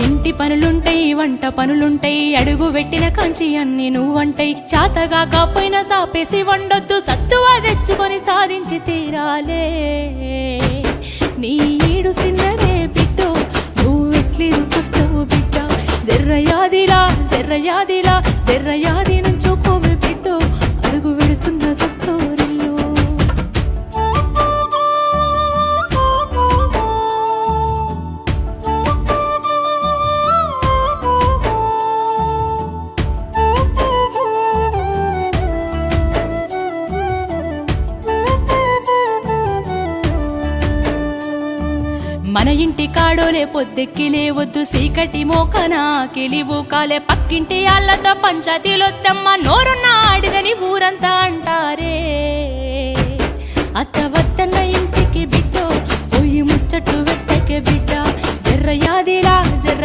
ఇంటి పనులుంటాయి వంట పనులుంటాయి అడుగు పెట్టిన కంచి అన్ని నువ్వంటాయి చాతగా కాపోయినా సాపేసి వండొద్దు సత్తువా తెచ్చుకొని సాధించి తీరాలే నీ ఈడు సిన్నరే బిడ్డో నువ్వెట్లి రుకుస్తావు బిడ్డ జర్రయాదిలా జర్రయాదిలా జర్రయాది నుంచోకోవే బిడ్డో అడుగు పెడుతున్న తొట్టోరిల్లు మన ఇంటి కాడోలే పొద్దెక్కి లేవద్దు సీకటి మోకనా కిలివు కాలే పక్కింటి అల్లతో పంచాయతీలొత్తమ్మ నోరున్న అడిగని ఊరంతా అంటారే అత్తవ